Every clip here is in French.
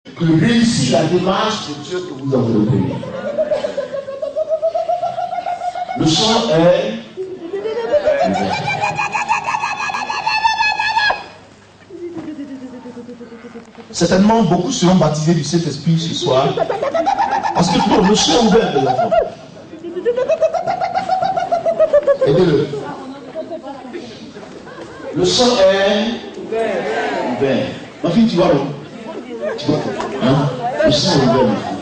de réussir la démarche de Dieu que vous entreprenez. Le chant est ouvert. Certainement, beaucoup seront baptisés du Saint-Esprit ce soir. Parce que non, le chant est ouvert, les enfants. Aidez-le. Le chant est ouvert. Ma fille, tu vois, non? Tu vois, hein? Le chant est ouvert, ma fille.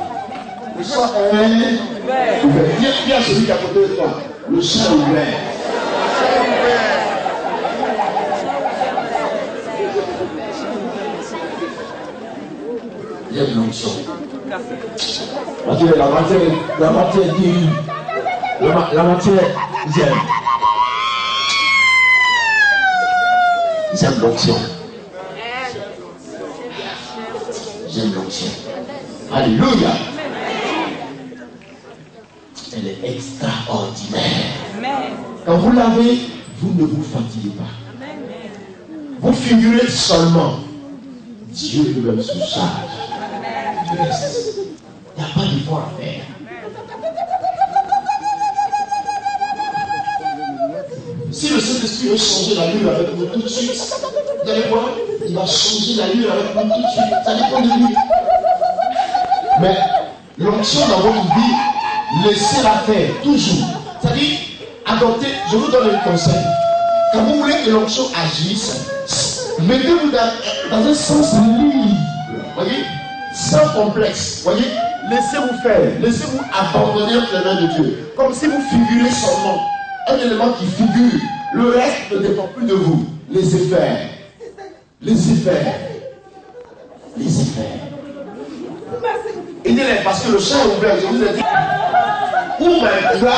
Le chant est ouvert. Viens à celui qui est à côté de toi. Le chant est ouvert. J'aime l'onction. La matière guérit. La matière, j'aime. J'aime l'onction. J'aime l'onction. Alléluia. Elle est extraordinaire. Quand vous l'avez, vous ne vous fatiguez pas. Vous figurez seulement. Dieu lui-même se charge. Il n'y a pas d'effort à faire. Si le Saint-Esprit veut changer la lune avec nous tout de suite, vous allez voir, il va changer la lune avec nous tout de suite. Ça dépend de lui. Mais l'onction dans votre vie, laissez-la faire toujours. C'est-à-dire, adoptez, je vous donne un conseil. Quand vous voulez que l'onction agisse, mettez-vous dans un sens libre. Voyez? Sans complexe. Voyez? Laissez-vous faire. Laissez-vous abandonner entre les mains de Dieu. Comme si vous figurez seulement. Un élément qui figure. Le reste ne dépend plus de vous. Laissez faire. Laissez faire. Laissez faire. Aidez-les parce que le champ est ouvert. Je vous ai dit. Où maintenant?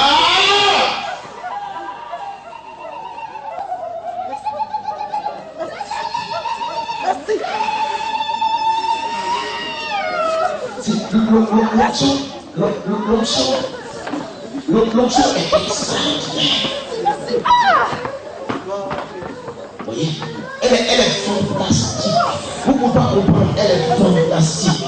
L'onction est extraordinaire. Vous voyez, elle est fantastique. Vous ne pouvez pas comprendre, elle est fantastique.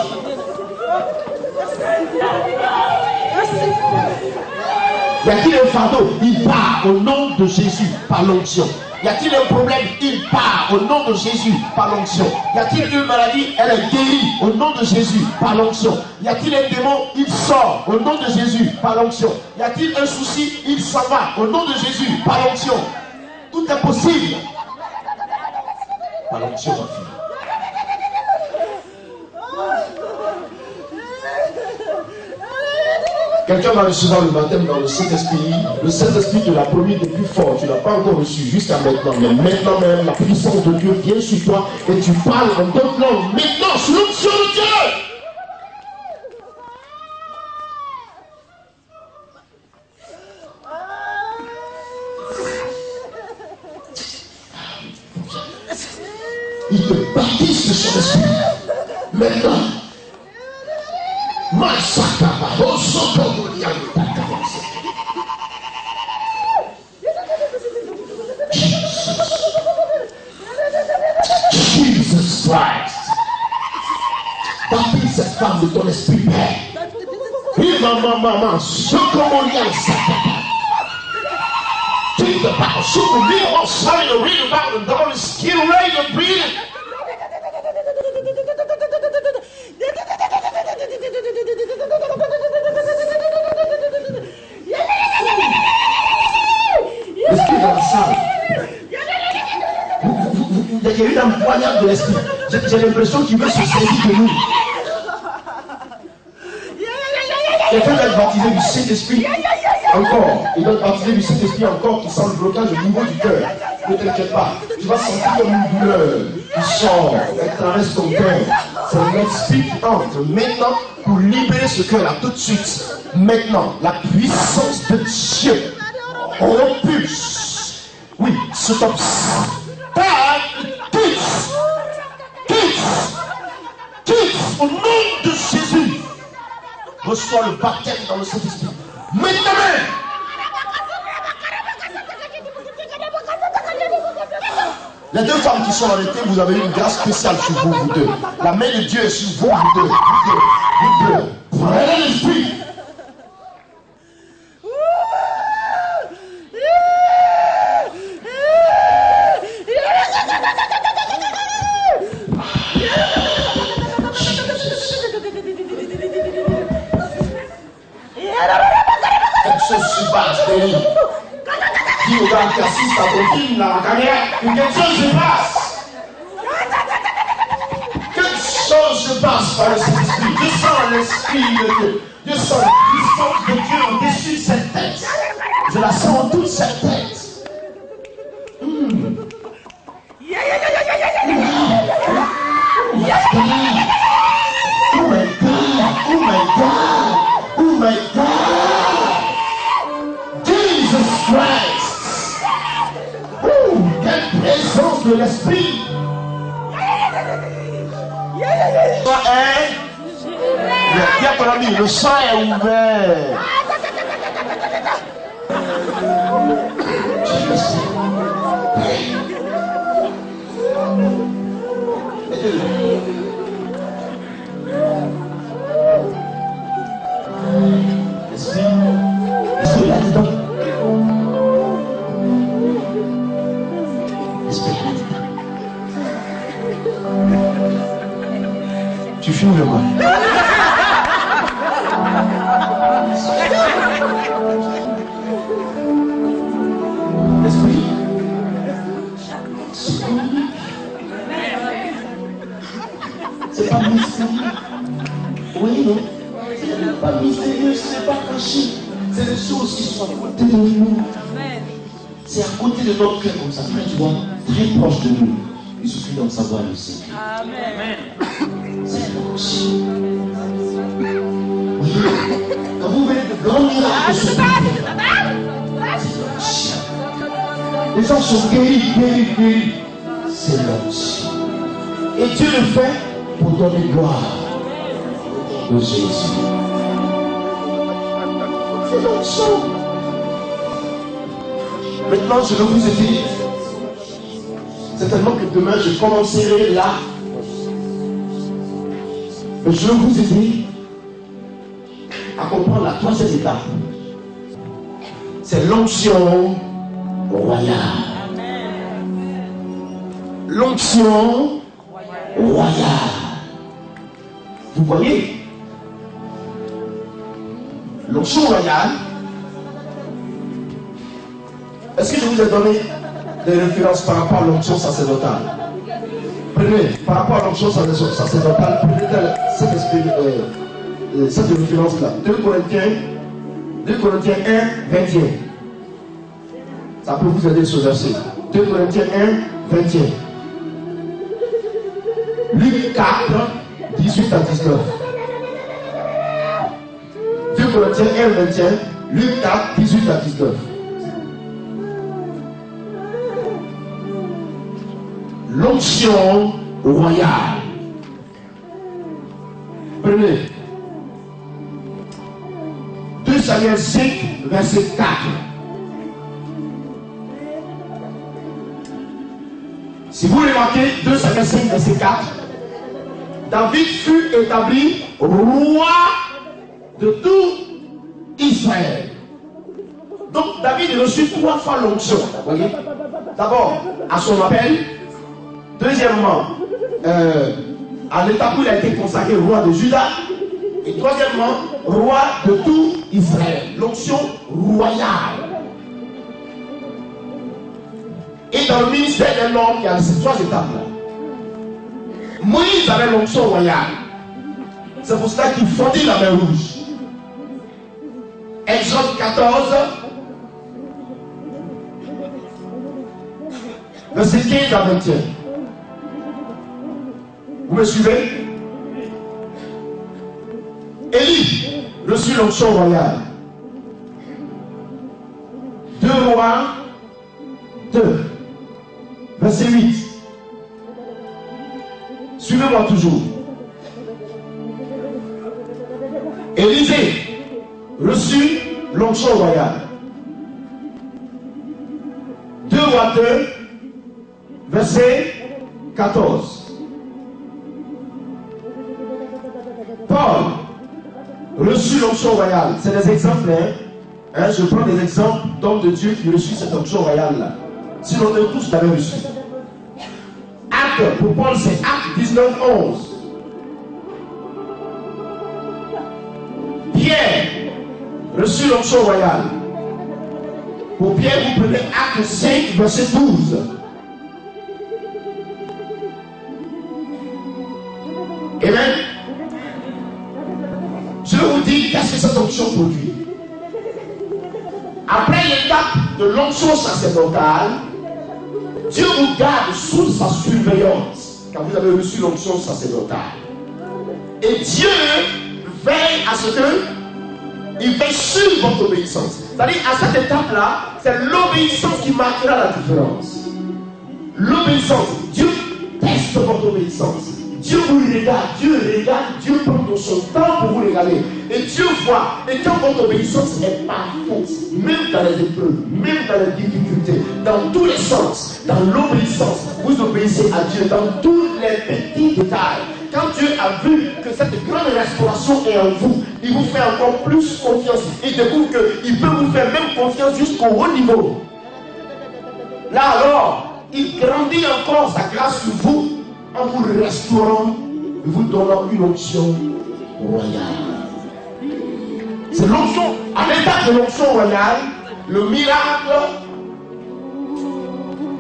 Y a-t-il un fardeau? Il part au nom de Jésus par l'onction. Y a-t-il un problème? Il part au nom de Jésus par l'onction. Y a-t-il une maladie? Elle est guérie au nom de Jésus par l'onction. Y a-t-il un démon? Il sort au nom de Jésus par l'onction. Y a-t-il un souci? Il s'en va au nom de Jésus par l'onction. Tout est possible par l'onction, ma fille. Quelqu'un va recevoir le baptême dans le Saint-Esprit. Le Saint-Esprit te l'a promis depuis fort. Tu ne l'as pas encore reçu jusqu'à maintenant. Mais maintenant même, la puissance de Dieu vient sur toi et tu parles en d'autres langues. Maintenant, sous l'onction de Dieu. Il te baptise de son esprit. Maintenant. Jesus Christ. Baptise cette femme de ton esprit, Père. Maman, ce qu'on y a, take the power. So we are starting to read about the Lord is getting ready to breathe. L'esprit dans la salle. Il y a eu un poignard de l'esprit. J'ai l'impression qu'il veut se saisir de nous. Quelqu'un doit être baptisé du Saint-Esprit encore. Il doit être baptisé du Saint-Esprit encore qui sent le blocage au niveau du cœur. Ne t'inquiète pas. Tu vas sentir comme une douleur qui sort, elle traverse ton cœur. C'est l'esprit qui entre maintenant pour libérer ce cœur-là tout de suite. Maintenant, la puissance de Dieu repulse. Oui, ce top. Quitte au nom de Jésus. Reçois le baptême dans le Saint-Esprit. Maintenant même. Les deux femmes qui sont arrêtées, vous avez une grâce spéciale sur vous, vous deux. La main de Dieu est sur vous, vous deux. Vous deux. Prenez l'esprit. Quelque chose se passe, Denis. Dis aux gars qui assistent à ton film dans la caméra que quelque chose se passe. Quelque chose se passe par le Saint-Esprit. Je sens l'Esprit de Dieu. Je sens la puissance de Dieu au-dessus de cette tête. Je la sens en toute cette tête. Oh my God, oh my God, oh my God. Jesus Christ. Quelle présence de l'Esprit. Dis à ton ami, le sang est ouvert. L'Esprit là-dedans. L'Esprit là-dedans. Tu filmes moi. L'Esprit. C'est pas mystérieux. Oui, non. C'est pas mystérieux, c'est pas caché. C'est des choses qui sont à côté de nous. C'est à côté de notre cœur comme ça. Tu vois, très proche de nous. Il suffit d'en savoir le secret. Amen. C'est là aussi. Oui. Quand vous voyez de grands miracles se faire, c'est là aussi. Les gens sont guéris. C'est là aussi. Et Dieu le fait pour donner gloire de Jésus. C'est l'onction. Maintenant, je vais vous aider. Certainement que demain, je commencerai là. Mais je vais vous aider à comprendre la troisième étape. C'est l'onction royale. L'onction royale. Vous voyez? L'onction royale. Est-ce que je vous ai donné des références par rapport à l'onction sacerdotale? Prenez, par rapport à l'onction sacerdotale, prenez cette référence-là. 2 Corinthiens 1, 21. Ça peut vous aider sur ce verset. 2 Corinthiens 1, 21. Luc 4, 18 à 19. 2 Corinthiens 1, 21. Luc 4, 18 à 19. L'onction royale. Prenez. 2 Samuel 5, verset 4. Si vous remarquez, 2 Samuel 5, verset 4, David fut établi roi de tout Israël. Donc David reçut 3 fois l'onction. Voyez? D'abord, à son appel. Deuxièmement, à l'étape où il a été consacré roi de Juda. Et troisièmement, roi de tout Israël. L'onction royale. Et dans le ministère des normes, il y a ces 3 étapes-là. Moïse avait l'onction royale. C'est pour cela qu'il fondit la mer Rouge. Exode 14, verset 15 à 21. Vous me suivez? Élie reçut l'onction royale. 2 Rois 2, verset 8. Suivez-moi toujours. Élisée reçut l'onction royale. 2 Rois 2, verset 14. Paul reçut l'onction royale. C'est des exemples, hein? Je prends des exemples d'hommes de Dieu qui reçut cette onction royale-là. Sinon, nous tous l'avons reçu. Acte, pour Paul, c'est Acte 19, 11. Pierre reçut l'onction royale. Pour Pierre, vous prenez Acte 5, verset 12. Amen. Je vous dis qu'est-ce que cette onction produit. Après l'étape de l'onction sacerdotale, Dieu vous garde sous sa surveillance quand vous avez reçu l'onction sacerdotale. Et Dieu veille à ce que il veille sur votre obéissance. C'est-à-dire, à cette étape-là, c'est l'obéissance qui marquera la différence. L'obéissance. Dieu teste votre obéissance. Dieu vous regarde, Dieu prend son temps pour vous regarder. Et Dieu voit. Et quand votre obéissance est parfaite, même dans les épreuves, même dans les difficultés, dans tous les sens, dans l'obéissance, vous obéissez à Dieu dans tous les petits détails. Quand Dieu a vu que cette grande restauration est en vous, il vous fait encore plus confiance. Il découvre qu'il peut vous faire même confiance jusqu'au haut niveau. Là alors, il grandit encore sa grâce sur vous en vous restaurant et vous donnant une onction royale. C'est l'onction, à l'état de l'onction royale, le miracle,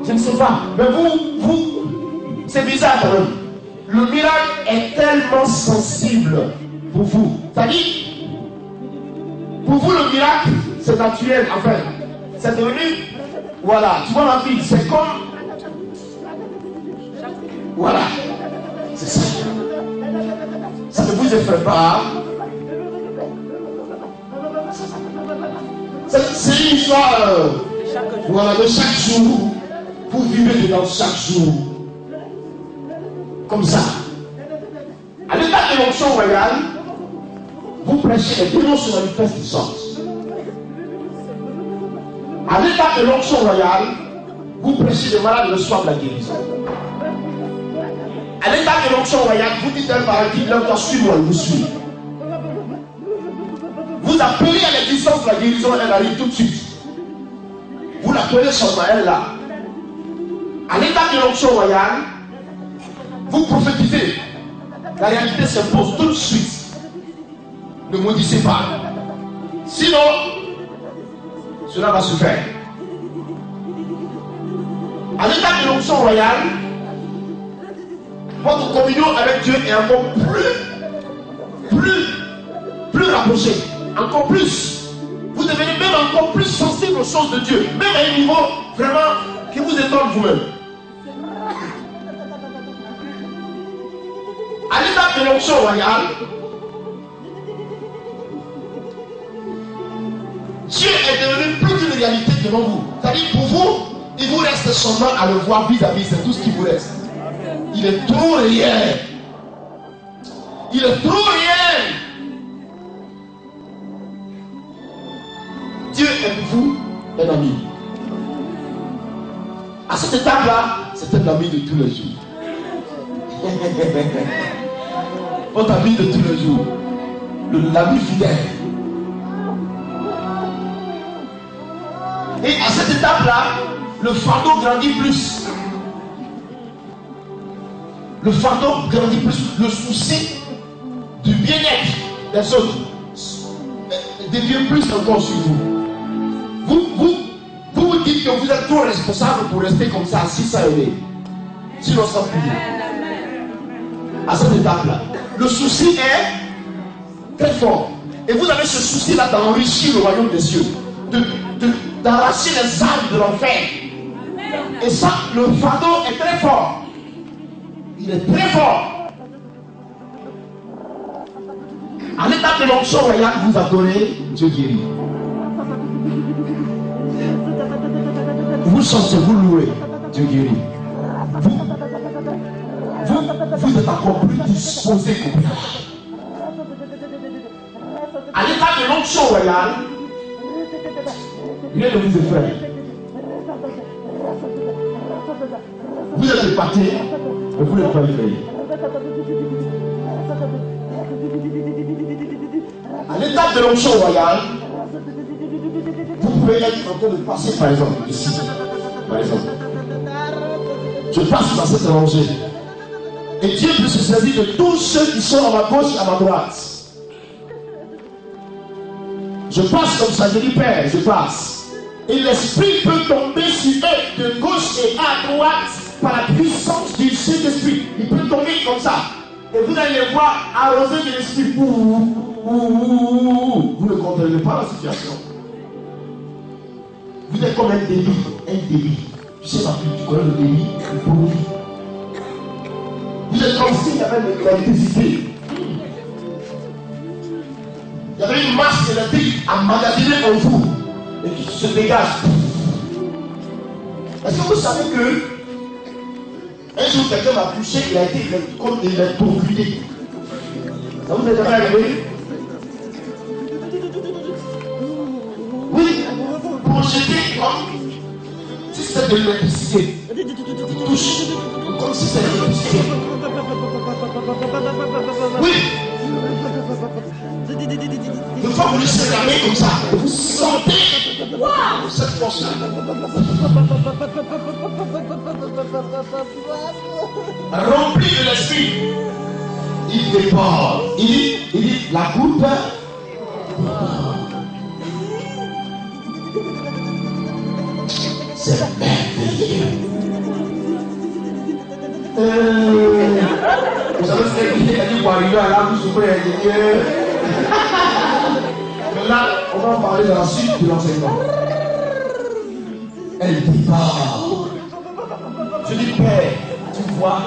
je ne sais pas, mais vous, c'est bizarre quand même. Le miracle est tellement sensible pour vous. C'est-à-dire, pour vous le miracle, c'est naturel, enfin, c'est devenu, voilà, tu vois ma vie, c'est comme, voilà, c'est ça. Ça ne vous effraie pas. C'est une histoire, voilà, de chaque jour. Vous vivez dedans chaque jour. Comme ça. À l'état de l'onction royale, vous prêchez les démons se manifestent du sens. À l'état de l'onction royale, vous prêchez les malades reçoivent la guérison. À l'état de l'onction royale, vous dites à un parent qui doit suivre, il vous suit. Vous appelez à l'existence de la guérison, elle arrive tout de suite. Vous l'appelez seulement, elle est là. À l'état de l'onction royale, vous prophétisez. La réalité s'impose tout de suite. Ne maudissez pas. Sinon, cela va se faire. À l'état de l'onction royale, votre communion avec Dieu est encore plus rapprochée. Encore plus. Vous devenez même encore plus sensible aux choses de Dieu. Même à un niveau vraiment qui vous étonne vous-même. À l'étape de l'onction royale, Dieu est devenu plus qu'une réalité devant vous. C'est-à-dire pour vous, il vous reste seulement à le voir vis-à-vis, c'est tout ce qui vous reste. Il est trop réel. Il est trop réel. Dieu est pour vous un ami. À cette étape-là, c'est un ami de tous les jours. Votre ami de tous les jours. L'ami fidèle. Et à cette étape-là, le fardeau grandit plus. Le fardeau grandit plus. Le souci du bien-être des autres devient plus encore sur vous. Vous dites que vous êtes trop responsable pour rester comme ça, assis sans aider. Sinon, ça peut. À cette étape-là, le souci est très fort. Et vous avez ce souci-là d'enrichir le royaume des cieux, d'arracher les âmes de l'enfer. Et ça, le fardeau est très fort. Il est très fort. À l'étape de l'onction royale, vous adorez, Dieu guérit. Vous chantez, vous louez, Dieu guérit. Vous êtes encore plus disposé qu'au bien. À l'état de l'onction royale, rien ne vous effraie. Vous êtes épaté, mais vous n'êtes pas effrayé. À l'étape de l'onction royale, vous pouvez être en train de passer, par exemple, ici. Par exemple. Je passe dans cette rangée. Et Dieu peut se servir de tous ceux qui sont à ma gauche et à ma droite. Je passe comme ça, je dis Père, je passe. Et l'Esprit peut tomber sur eux de gauche et à droite par la puissance du Saint-Esprit. Il peut tomber comme ça. Et vous allez les voir arroser de l'Esprit. Vous ne comprenez pas la situation. Vous êtes comme un débit. Un débit. Tu sais pas, tu connais le débit, le produit. Vous êtes comme s'il y avait de l'électricité. Il y avait une masse électrique emmagasinée en vous et qui se dégage. Est-ce que vous savez que un jour quelqu'un m'a touché, il a été comme électrocuté? Ça vous est jamais arrivé? Oui, projeté comme si c'était de l'électricité. Il touche comme si c'était de l'électricité. Oui. Une fois que vous laissez la main comme ça, vous sentez wow, cette force-là. Rempli de l'esprit, il départ. Il dit la coupe. C'est merveilleux. Vous savez ce qu'il a dit pour arriver à là, vous souffrez un Dieu. Mais là, on va en parler dans la suite de l'enseignement. Elle départ. Je dis, Père, tu vois,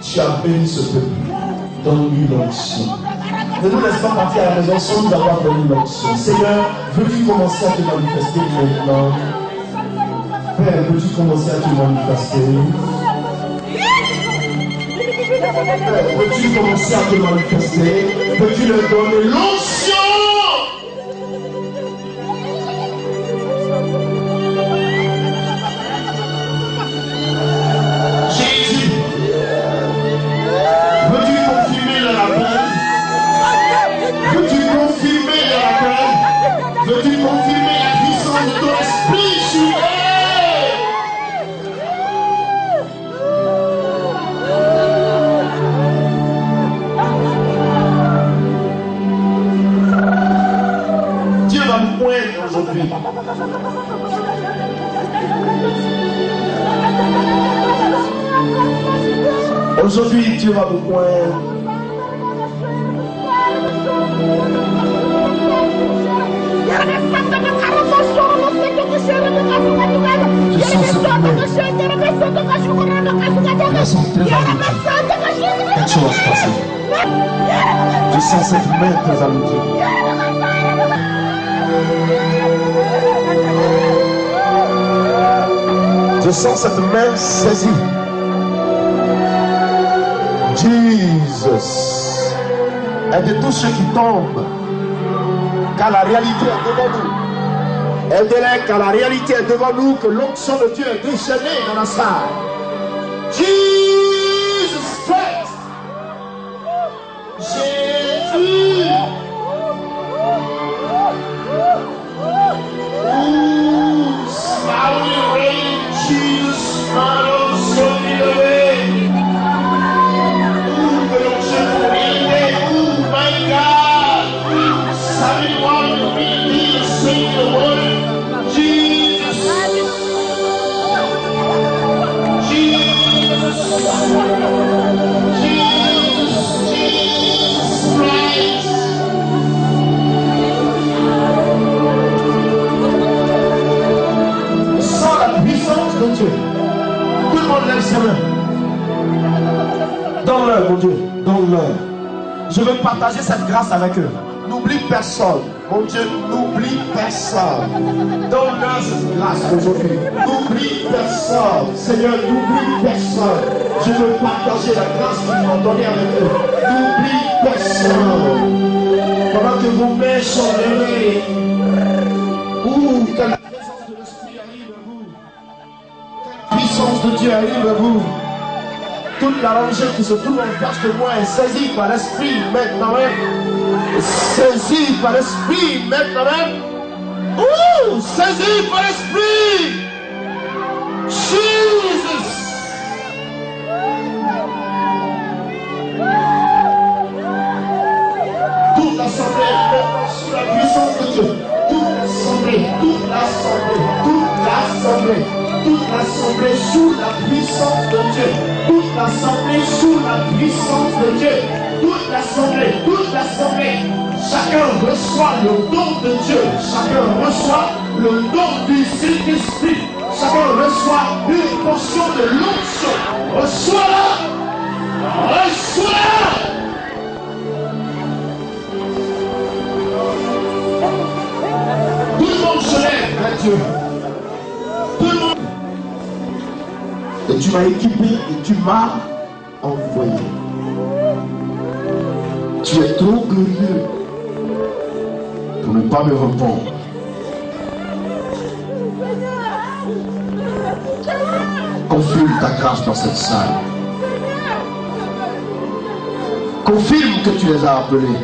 tu as béni ce peuple. Donne-lui l'onction. Ne nous laisse pas partir à la maison sans nous avoir donné l'onction. Seigneur, veux-tu commencer à te manifester maintenant? Père, veux-tu commencer à te manifester? Père, veux-tu commencer à te manifester? Veux-tu leur donner l'onction? Jésus, veux-tu confirmer leur appel? Veux-tu confirmer leur appel? Veux-tu confirmer la puissance de ton esprit sur eux? Aujourd'hui. Aujourd'hui, Dieu va vous poindre. Je sens cette main. Je sens très alourdi. Quelque chose va se passer. Je sens cette main très alourdie. Je sens cette main saisie. Jesus. Aide tous ceux qui tombent. Car la réalité est devant nous. Aidez-les car la réalité est devant nous. Que l'onction de Dieu est déchaînée dans la salle. Jesus Christ. Jésus. Donne-leur, mon Dieu, donne-leur. Je veux partager cette grâce avec eux. N'oublie personne. Mon Dieu, n'oublie personne. Donne-leur cette grâce aujourd'hui. N'oublie personne. Seigneur, n'oublie personne. Je veux partager la grâce qu'ils m'ont donnée avec eux. N'oublie personne. Pendant que vos mains sont levées. Que la présence de l'Esprit arrive à vous. Que la puissance de Dieu arrive à vous. Toute la rangée qui se trouve en face de moi est saisie par l'esprit maintenant même. Saisie par l'esprit maintenant même. Ouh, saisie par l'esprit. Jesus. Toute l'assemblée est maintenant sous la puissance de Dieu. Toute l'assemblée, toute l'assemblée, toute l'assemblée, toute l'assemblée sous la puissance de Dieu. Toute l'assemblée sous la puissance de Dieu. Toute l'assemblée, toute l'assemblée. Chacun reçoit le don de Dieu. Chacun reçoit le don du Saint-Esprit. Chacun reçoit une portion de l'onction. Reçois-la. Reçois-la. Tout le monde se lève vers Dieu. Tout le monde. Et tu m'as équipé et tu m'as envoyé. Tu es trop glorieux pour ne pas me répondre. Confirme ta grâce dans cette salle. Confirme que tu les as appelés.